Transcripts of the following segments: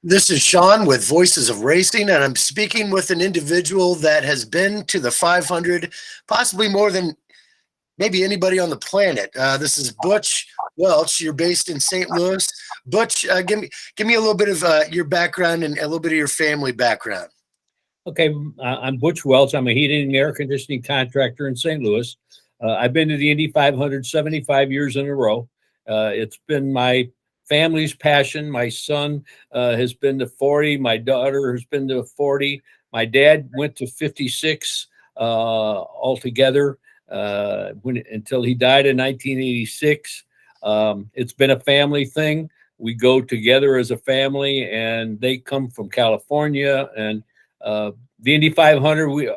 This is Sean with Voices of Racing, and I'm speaking with an individual that has been to the 500, possibly more than maybe anybody on the planet. This is Butch Welsch. You're based in St. Louis. Butch, give me a little bit of your background and a little bit of your family background. Okay, I'm Butch Welsch. I'm a heating and air conditioning contractor in St. Louis. I've been to the Indy 500 75 years in a row. It's been my family's passion. My son has been to 40. My daughter has been to 40. My dad went to 56 altogether until he died in 1986. It's been a family thing. We go together as a family, and they come from California. And the Indy 500,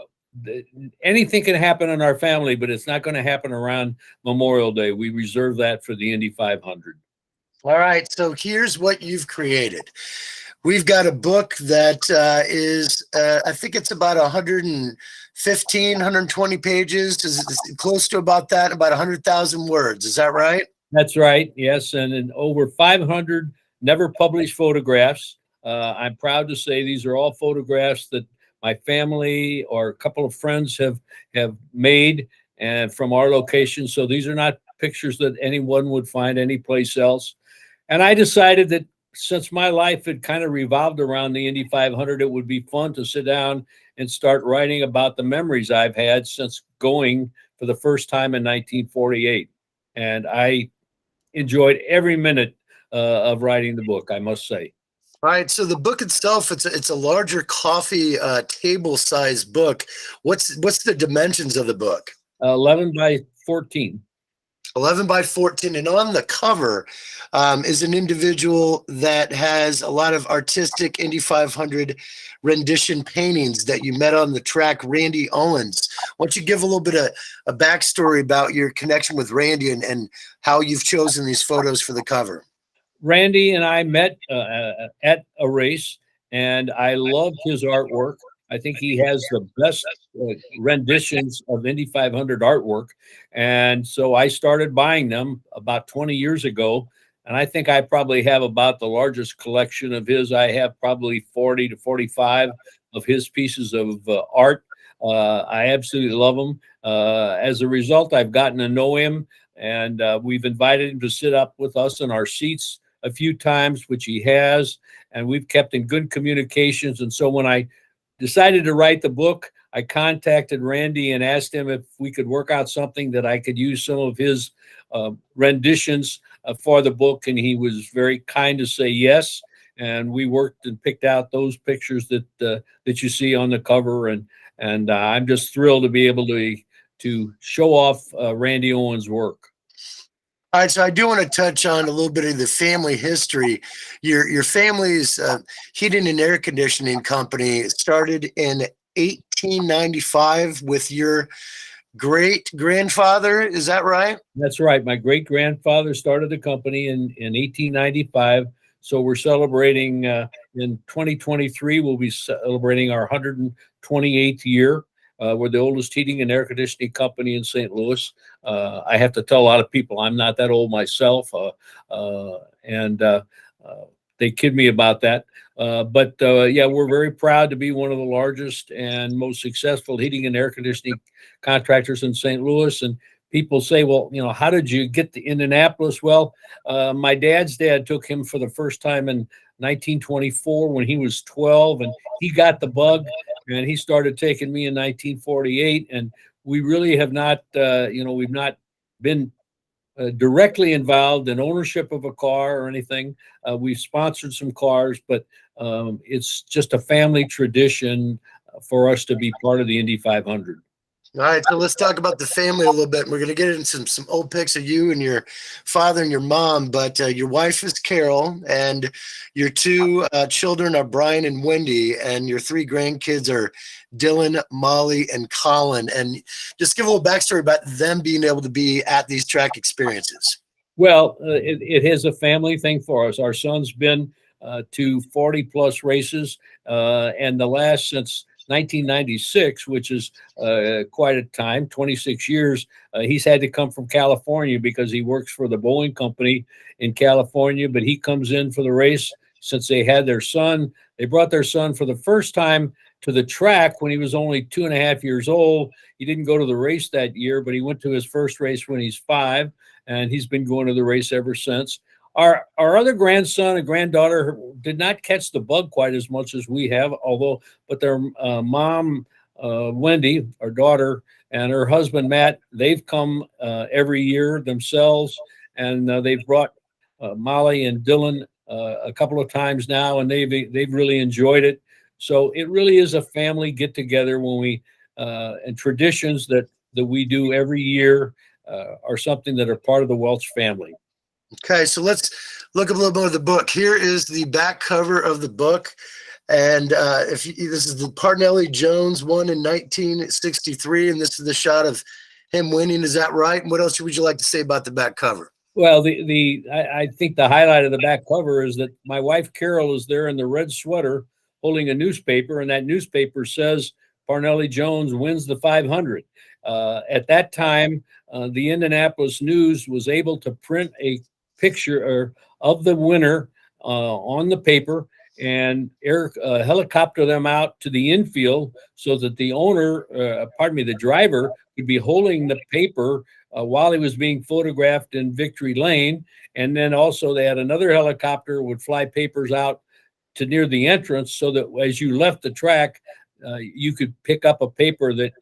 anything can happen in our family, but it's not going to happen around Memorial Day. We reserve that for the Indy 500. All right, so here's what you've created. We've got a book that is, I think it's about 115, 120 pages. Is it close to about that, about 100,000 words. Is that right? That's right, yes. And in over 500 never published photographs. I'm proud to say these are all photographs that my family or a couple of friends have made and from our location. So these are not pictures that anyone would find anyplace else. And I decided that since my life had kind of revolved around the Indy 500, it would be fun to sit down and start writing about the memories I've had since going for the first time in 1948. And I enjoyed every minute of writing the book, I must say. All right, so the book itself, it's a larger coffee table size book. What's the dimensions of the book? 11 by 14. 11 by 14, and on the cover is an individual that has a lot of artistic Indy 500 rendition paintings that you met on the track, Randy Owens. Why don't you give a little bit of a backstory about your connection with Randy and how you've chosen these photos for the cover? Randy and I met at a race, and I loved his artwork. I think he has the best renditions of Indy 500 artwork. And so I started buying them about 20 years ago. And I think I probably have about the largest collection of his. I have probably 40 to 45 of his pieces of art. I absolutely love him. As a result, I've gotten to know him, and we've invited him to sit up with us in our seats a few times, which he has. And we've kept in good communications. And so when I decided to write the book, I contacted Randy and asked him if we could work out something that I could use some of his renditions for the book, and he was very kind to say yes. And we worked and picked out those pictures that you see on the cover, and I'm just thrilled to be able to show off Randy Owens' work. All right, so I do want to touch on a little bit of the family history. Your family's heating and air conditioning company started in 1895 with your great-grandfather. Is that right? That's right. My great-grandfather started the company in 1895. So we're celebrating in 2023. We'll be celebrating our 128th year. We're the oldest heating and air conditioning company in St. Louis. I have to tell a lot of people I'm not that old myself, and they kid me about that. But yeah, we're very proud to be one of the largest and most successful heating and air conditioning contractors in St. Louis. And people say, well, you know, how did you get to Indianapolis? Well, my dad's dad took him for the first time in 1924 when he was 12, and he got the bug, and he started taking me in 1948. And we really have not, we've not been directly involved in ownership of a car or anything. We've sponsored some cars, but it's just a family tradition for us to be part of the Indy 500. All right, so let's talk about the family a little bit. We're going to get into some old pics of you and your father and your mom, but your wife is Carol, and your two children are Brian and Wendy, and your three grandkids are Dylan, Molly, and Colin. And just give a little backstory about them being able to be at these track experiences. Well, it is a family thing for us. Our son's been to 40 plus races, and the last since 1996, which is quite a time, 26 years. He's had to come from California because he works for the Boeing company in California, but he comes in for the race since they had their son. They brought their son for the first time to the track when he was only 2.5 years old. He didn't go to the race that year, but he went to his first race when he's 5, and he's been going to the race ever since. Our other grandson and granddaughter did not catch the bug quite as much as we have, but their mom, Wendy, our daughter, and her husband, Matt, they've come every year themselves, and they've brought Molly and Dylan a couple of times now, and they've really enjoyed it. So it really is a family get together when we and traditions that we do every year are something that are part of the Welsch family. Okay, so let's look a little bit of the book. Here is the back cover of the book. And this is the Parnelli Jones won in 1963, and this is the shot of him winning. Is that right? And what else would you like to say about the back cover? Well, I think the highlight of the back cover is that my wife Carol is there in the red sweater holding a newspaper, and that newspaper says Parnelli Jones wins the 500. At that time, the Indianapolis News was able to print a picture of the winner on the paper and helicopter them out to the infield so that the driver could be holding the paper while he was being photographed in Victory Lane. And then also they had another helicopter would fly papers out to near the entrance so that as you left the track, you could pick up a paper that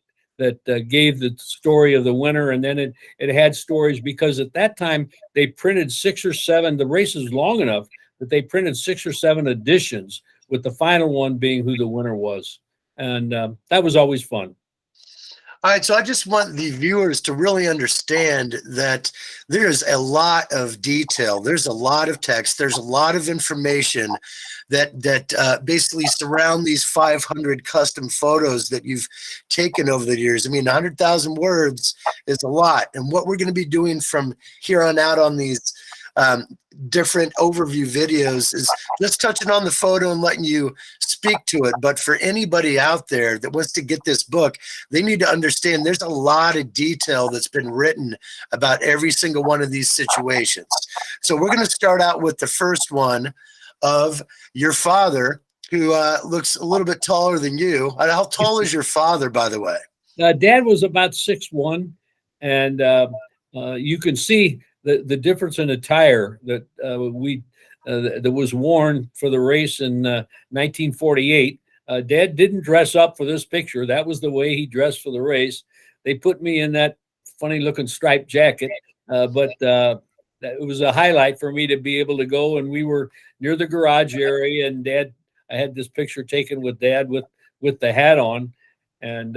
gave the story of the winner. And then it had stories, because at that time they printed 6 or 7, the race is long enough that they printed 6 or 7 editions, with the final one being who the winner was. And that was always fun. All right, so I just want the viewers to really understand that there's a lot of detail. There's a lot of text. There's a lot of information that basically surround these 500 custom photos that you've taken over the years. I mean, 100,000 words is a lot. And what we're going to be doing from here on out on these different overview videos is just touching on the photo and letting you speak to it. But for anybody out there that wants to get this book, they need to understand there's a lot of detail that's been written about every single one of these situations. So we're going to start out with the first one of your father, who looks a little bit taller than you. How tall is your father, by the way? Dad was about 6'1", and you can see the difference in attire that that was worn for the race in 1948. Dad didn't dress up for this picture. That was the way he dressed for the race. They put me in that funny looking striped jacket, but it was a highlight for me to be able to go. And we were near the garage area, and I had this picture taken with Dad with the hat on, and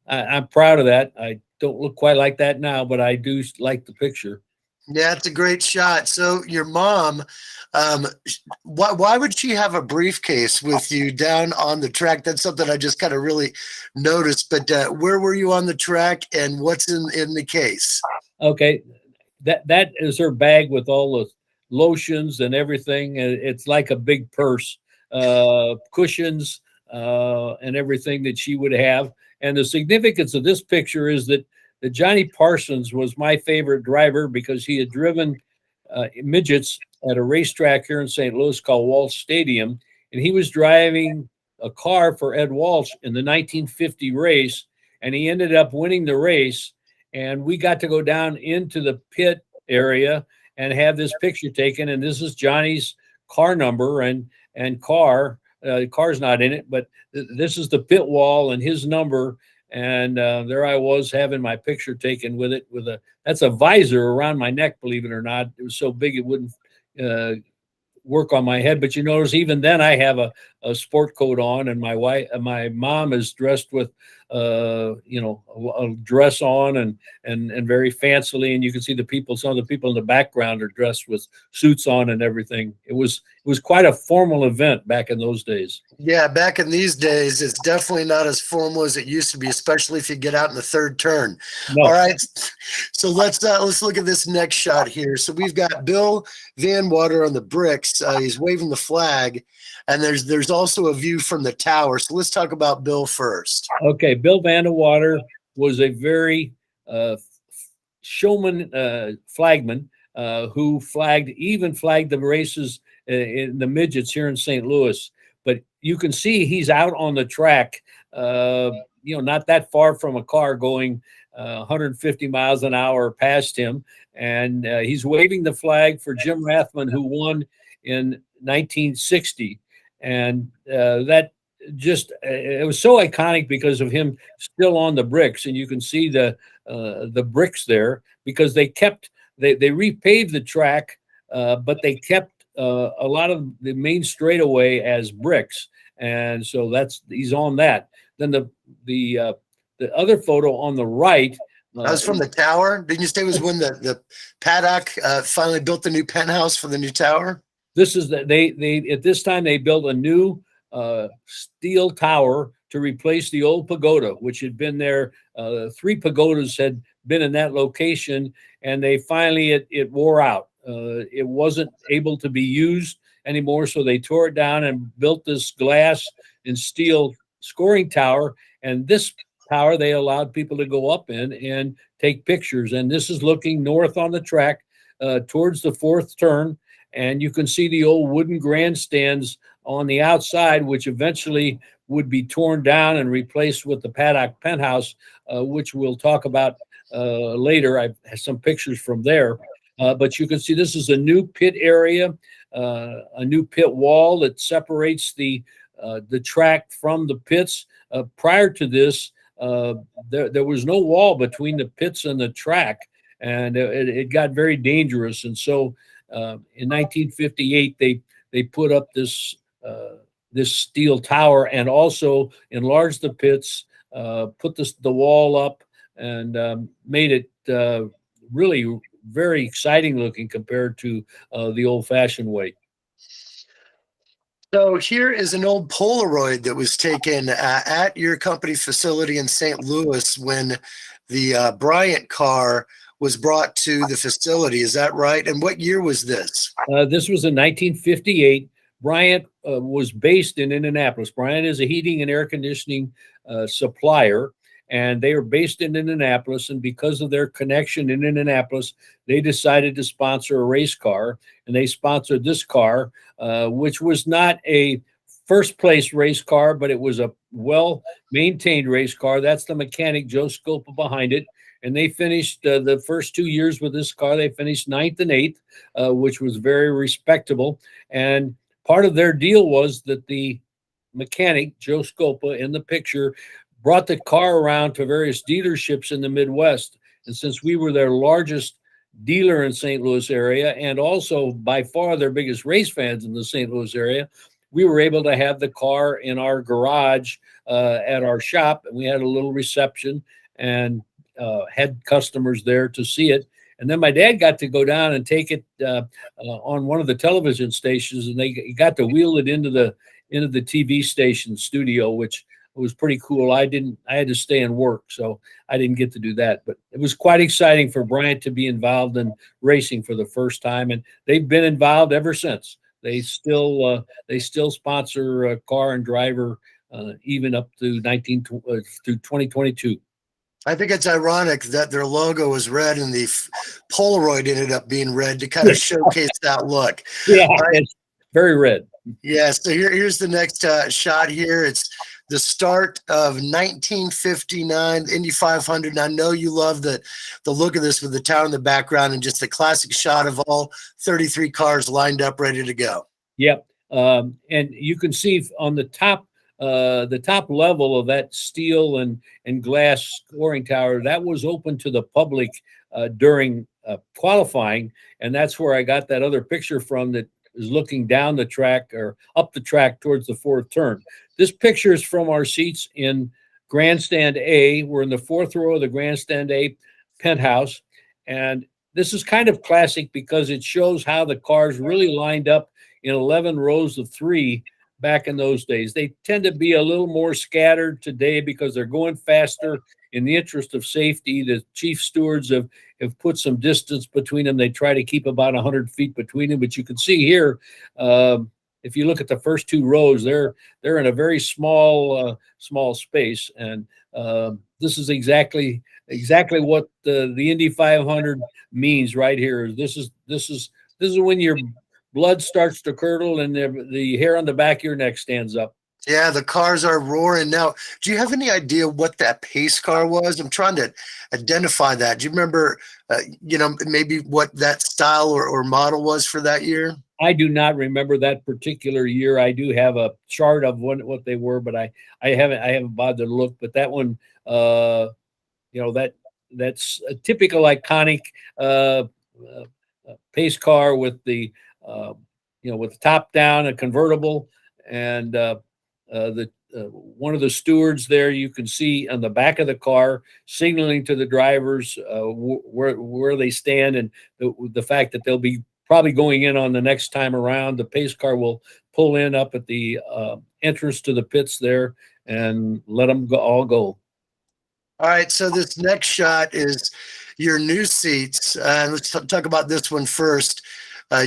I'm proud of that. I don't look quite like that now, but I do like the picture. Yeah, it's a great shot. So your mom, why would she have a briefcase with you down on the track? That's something I just kind of really noticed. But where were you on the track, and what's in the case? Okay, that is her bag with all the lotions and everything. It's like a big purse, cushions, and everything that she would have. And the significance of this picture is that Johnny Parsons was my favorite driver, because he had driven midgets at a racetrack here in St. Louis called Walsh Stadium. And he was driving a car for Ed Walsh in the 1950 race, and he ended up winning the race. And we got to go down into the pit area and have this picture taken. And this is Johnny's car number and car. The car's not in it, but this is the pit wall and his number. And there I was having my picture taken with it. That's a visor around my neck, believe it or not. It was so big it wouldn't work on my head. But you notice even then I have a sport coat on, and my mom is dressed with a dress on and very fancily. And you can see some of the people in the background are dressed with suits on and everything. It was quite a formal event back in those days. Yeah, back in these days, it's definitely not as formal as it used to be, especially if you get out in the third turn. No. All right, so let's look at this next shot here. So we've got Bill Van Water on the bricks. He's waving the flag, and there's also a view from the tower. So let's talk about Bill first. Okay, Bill Van Water was a very showman flagman who flagged the races in the midgets here in St. Louis. But you can see he's out on the track, not that far from a car going 150 miles an hour past him. And he's waving the flag for Jim Rathman, who won in 1960. And that just it was so iconic because of him still on the bricks, and you can see the bricks there because they repaved the track, but they kept a lot of the main straightaway as bricks, and so he's on that. Then the other photo on the right. That was from the tower. Didn't you say it was when the paddock finally built the new penthouse for the new tower? This is they at this time they built a new steel tower to replace the old pagoda, which had been there. 3 pagodas had been in that location, and they finally it wore out. It wasn't able to be used anymore, so they tore it down and built this glass and steel scoring tower. And this tower they allowed people to go up in and take pictures. And this is looking north on the track towards the 4th turn. And you can see the old wooden grandstands on the outside, which eventually would be torn down and replaced with the paddock penthouse, which we'll talk about later. I have some pictures from there. But you can see this is a new pit area, a new pit wall that separates the track from the pits. Prior to this, there was no wall between the pits and the track, and it got very dangerous. And so in 1958, they put up this steel tower and also enlarged the pits, put the wall up, and made it really very exciting looking compared to the old-fashioned way. So here is an old Polaroid that was taken at your company facility in St. Louis when the Bryant car was brought to the facility. Is that right? And what year was this? This was in 1958. Bryant was based in Indianapolis. Bryant is a heating and air conditioning supplier, and they were based in Indianapolis. And because of their connection in Indianapolis, they decided to sponsor a race car, and they sponsored this car, which was not a first place race car, but it was a well-maintained race car. That's the mechanic, Joe Scopa, behind it. And they finished the first 2 years with this car. They finished 9th and 8th, which was very respectable. And part of their deal was that the mechanic, Joe Scopa, in the picture, brought the car around to various dealerships in the Midwest. And since we were their largest dealer in St. Louis area, and also by far their biggest race fans in the St. Louis area, we were able to have the car in our garage at our shop. And we had a little reception and had customers there to see it. And then my dad got to go down and take it on one of the television stations, and they got to wheel it into the TV station studio, which was pretty cool. I had to stay and work, so I didn't get to do that. But it was quite exciting for Bryant to be involved in racing for the first time, and they've been involved ever since. They still sponsor a car and driver even up to 2022. I think it's ironic that their logo was red and the Polaroid ended up being red to kind of showcase that look. Yeah, right? It's very red. Yeah, so here's the next shot here. It's the start of 1959, Indy 500. And I know you love the look of this with the tower in the background and just the classic shot of all 33 cars lined up, ready to go. Yep. And you can see on the top level of that steel and glass scoring tower, that was open to the public during qualifying. And that's where I got that other picture from that is looking down the track or up the track towards the 4th turn. This picture is from our seats in Grandstand A. We're in the 4th row of the Grandstand A penthouse. And this is kind of classic because it shows how the cars really lined up in 11 rows of 3 back in those days. They tend to be a little more scattered today because they're going faster. In the interest of safety, the chief stewards have put some distance between them. They try to keep about 100 feet between them. But you can see here, if you look at the first 2 rows, they're in a very small space. And this is exactly what the Indy 500 means right here. This is when you're blood starts to curdle and the hair on the back of your neck stands up. Yeah, the cars are roaring. Now, do you have any idea what that pace car was? I'm trying to identify that. Do you remember, maybe what that style or model was for that year? I do not remember that particular year. I do have a chart of what they were, but I haven't bothered to look. But that one, that's a typical iconic pace car with the with the top down, a convertible, and one of the stewards there, you can see on the back of the car signaling to the drivers where they stand, and the fact that they'll be probably going in on the next time around. The pace car will pull in up at the entrance to the pits there and let them all go. All right, so this next shot is your new seats. Let's talk about this one first.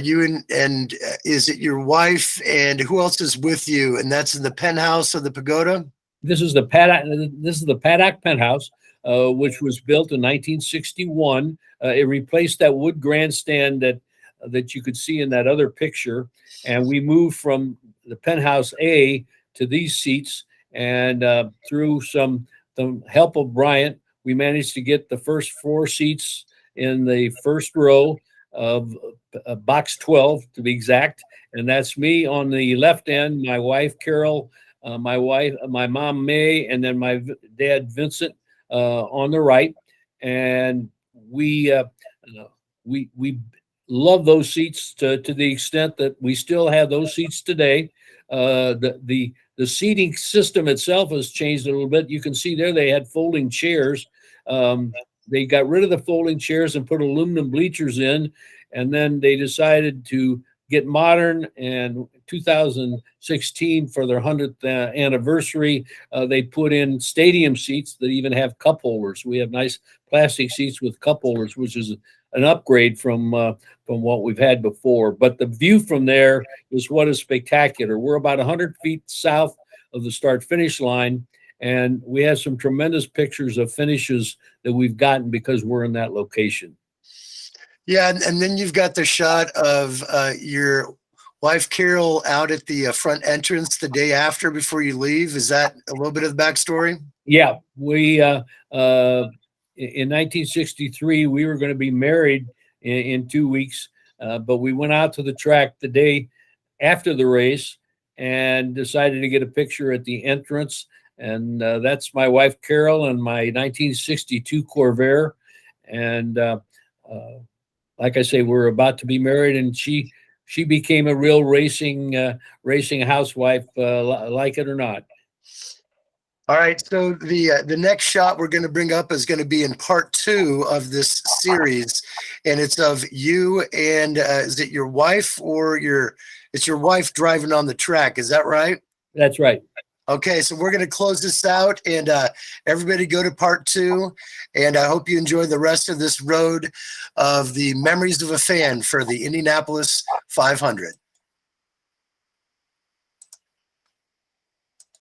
You and is it your wife and who else is with you? And that's in the penthouse of the pagoda? This is the paddock penthouse, which was built in 1961. It replaced that wood grandstand that you could see in that other picture. And we moved from the penthouse A to these seats. And through the help of Bryant, we managed to get the first 4 seats in the first row of box 12 to be exact. And that's me on the left end, my wife, Carol, my mom, May, and then my dad, Vincent, on the right. And we love those seats to the extent that we still have those seats today. The seating system itself has changed a little bit. You can see there they had folding chairs. They got rid of the folding chairs and put aluminum bleachers in, and then they decided to get modern. And 2016, for their 100th anniversary, they put in stadium seats that even have cup holders. We have nice plastic seats with cup holders, which is an upgrade from what we've had before. But the view from there is what is spectacular. We're about 100 feet south of the start-finish line, and we have some tremendous pictures of finishes that we've gotten because we're in that location. Yeah, and then you've got the shot of your wife, Carol, out at the front entrance the day after before you leave. Is that a little bit of the backstory? Yeah, we in 1963, we were going to be married in 2 weeks, but we went out to the track the day after the race and decided to get a picture at the entrance. And that's my wife, Carol, and my 1962 Corvair. And like I say, we're about to be married, and she became a real racing housewife, like it or not. All right, so the next shot we're going to bring up is going to be in part 2 of this series, and it's of you and is it your wife or it's your wife driving on the track? Is that right? That's right. Okay, so we're going to close this out, and everybody go to part 2, and I hope you enjoy the rest of this road of the memories of a fan for the Indianapolis 500.